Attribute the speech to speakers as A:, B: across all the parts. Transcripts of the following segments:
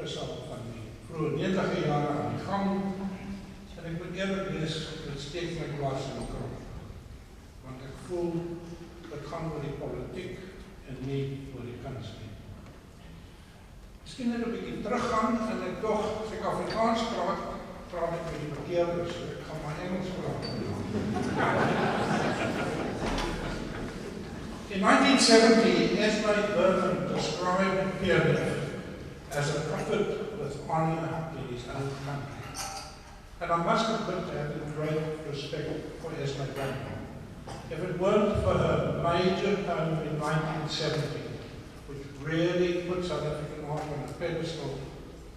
A: is al van die vroege 90 jare aan die gang, en ek moet eerlik wees, dit steek my glas in die krop. Want ek voel, dit gaan oor die politiek en nie oor die kuns nie. Miskien net 'n bietjie teruggaan, en ek tog, as ek Afrikaans praat ek met die verkeerders, so ek gaan maar Engels praat. In 1970, Esme Berman described Pierneef as a prophet with honor in his own country. And I must admit I have great respect for Esme Berman. If it weren't for her major poem in 1970, which really put South African art on a pedestal,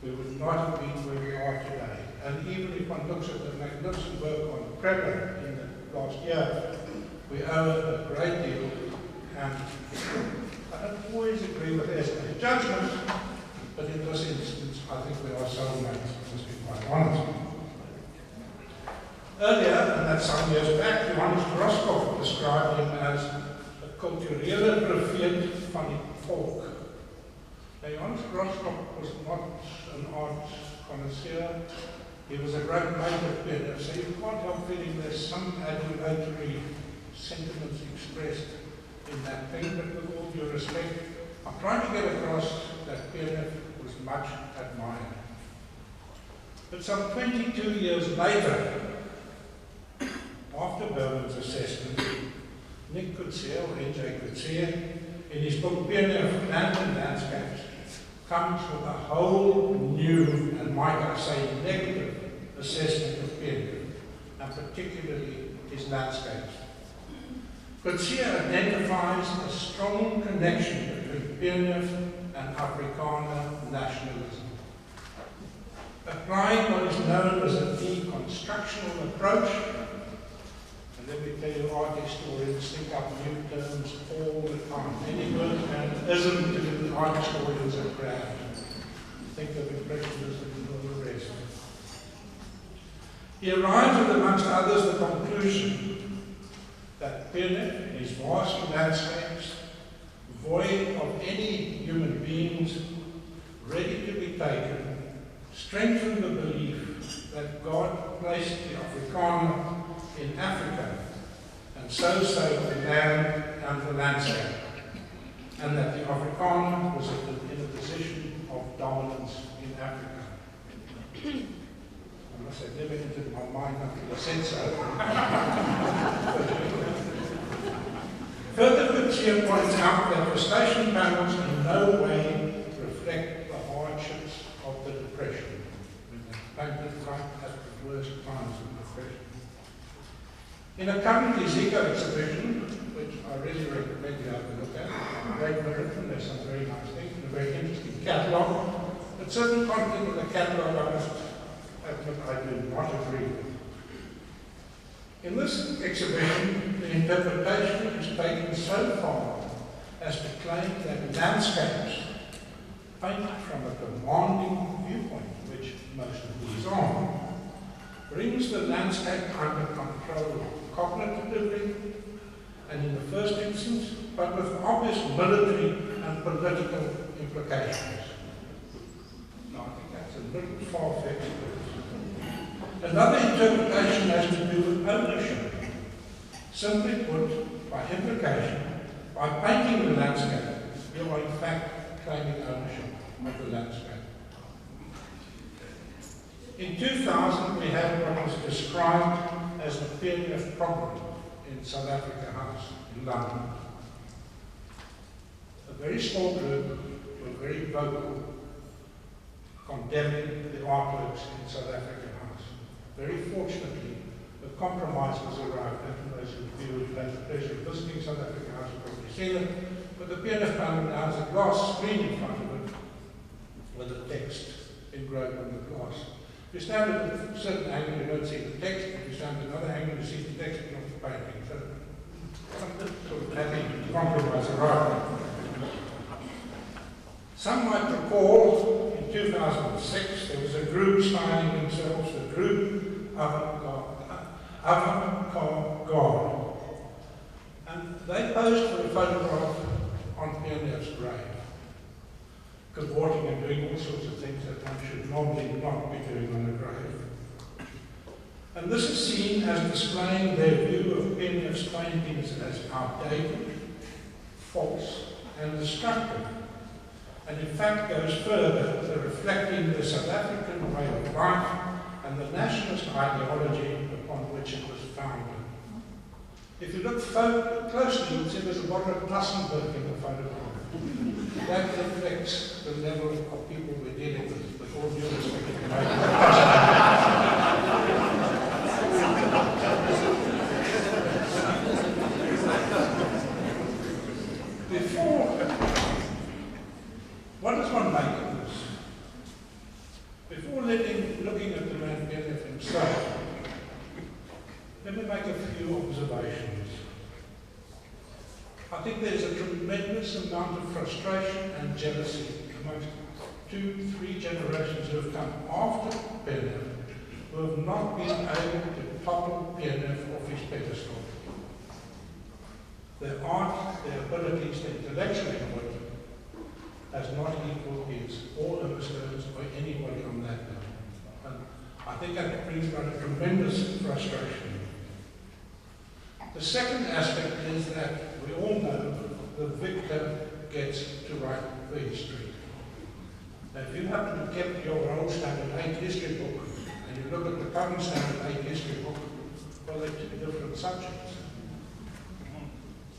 A: we would not have been where we are today. And even if one looks at the magnificent work on Prepper in the last year, we owe her a great deal. And I don't always agree with Esme's judgment, but in this instance, I think we are soulmates, let's be quite honest. Earlier, and that's some years back, Johannes Groskopf described him as a culturele profeet van die volk. Now, Johannes Groskopf was not an art connoisseur. He was a great mate of Pierneef, so you can't help feeling there's some adulatory sentiments expressed in that thing, but with all due respect, I'm trying to get across that Pierneef was much admired. But some 22 years later, after Berman's assessment, Nick Coetzee, or N.J. Coetzee, in his book Pierneef, Land and Landscapes, comes with a whole new, and might I say negative, assessment of Pierneef, and particularly his landscapes. Coetzee identifies a strong connection between Pierneef and Afrikaner nationalism. Applying what is known as a deconstructional approach, and let me tell you, art historians think up new terms all the time. Any word and ism to do with art historians are proud. Think of Impressionism and all the rest. He arrives at, amongst others, the conclusion that Pierneef, in his vast landscapes, void of any human beings, ready to be taken, strengthened the belief that God placed the Afrikaner in Africa, and so saved the land and the landscape, and that the Afrikaner was in a position of dominance in Africa. I must have never entered my mind until I said so. Further, Coetzee points out that the station panels in no way reflect the hardships of the Depression, when they painted right at the worst times of the Depression. In a current Zico exhibition, which I really recommend you have a look at, Great Britain, there's some very nice things, and a very interesting catalogue, but certain content of the catalogue I must admit I do not agree with. In this exhibition, the interpretation is taken so far as to claim that landscapes painted from a demanding viewpoint, which most of these are, brings the landscape under control cognitively and in the first instance, but with obvious military and political implications. Now, I think that's a little far-fetched. Another interpretation has to do with ownership. Simply put, by implication, by painting the landscape, you are in fact claiming ownership of the landscape. In 2000, we had what was described as the Pierneef problem in South Africa House in London. A very small group were very vocal, condemning the artworks in South Africa House. Very fortunately, the compromise was arrived at, and those who had the pleasure of visiting South Africa House have probably seen it, but the Pierneef panel now has a glass screen in front of it with a text engraved on the glass. If you stand at a certain angle, you don't see the text. If you stand at another angle, you see the text, not the painting. So, some sort of happy compromise arrived. Some might recall, in 2006, there was a group styling themselves the Group Avant-Garde. And they posed for a photograph on Pierneef's grave. cavorting and doing all sorts of things that one should normally not be doing on a grave. And this is seen as displaying their view of Pierneef's paintings as outdated, false, and destructive, and in fact goes further to reflecting the South African way of life and the nationalist ideology upon which it was founded. If you look closely, you'll see there's a lot of Tassenberg in the photograph. That reflects the level of people we're dealing with all due respect to Before, what does one make of this? Before looking at the man Pierneef himself, let me make a few observations. I think there's a tremendous amount of frustration and jealousy amongst 2-3 generations who have come after Pierneef, who have not been able to topple Pierneef off his pedestal. Their art, their abilities, their intellectual input has not equaled his, or Emerson's, or anybody on that level. And I think that brings about a tremendous frustration. The second aspect is that we all know the victor gets to write the history. Now, if you happen to get your old Standard 8 history book and you look at the current Standard 8 history book, well, they're two different subjects.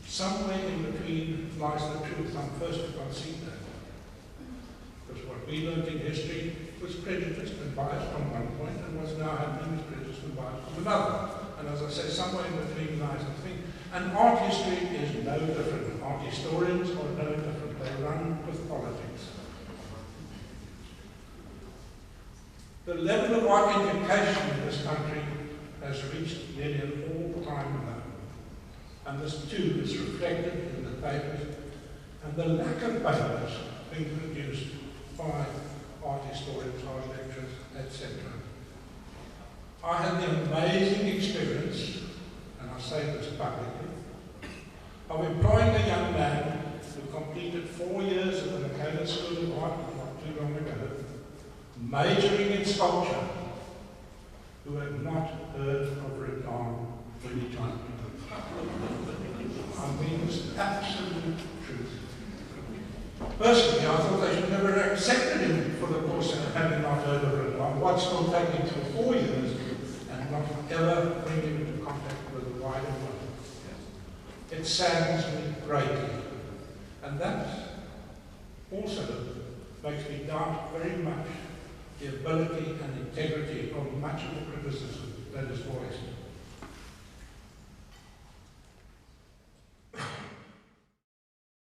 A: Somewhere in between lies the truth. I'm first to concede that. Because what we learned in history was prejudiced and biased from one point, and what's now happening is prejudiced and biased from another. And as I say, somewhere in between lies the thing. And art history is no different. Art historians are no different. They run with politics. The level of art education in this country has reached nearly an all-time low. And this too is reflected in the papers and the lack of papers being produced by art historians, art lecturers, etc. I had the amazing experience, and I say this publicly, of employing a young man who completed 4 years at the Michaela School of Art not too long ago, majoring in sculpture, who had not heard of Rupert many times. I mean, it's absolute truth. Personally, I thought they should never have accepted him for the course of having not heard of Rupert. What's still taking him 4 years and not ever bring him into contact with the wider world. It saddens me greatly. And that also makes me doubt very much the ability and integrity of much of the criticism that is voiced.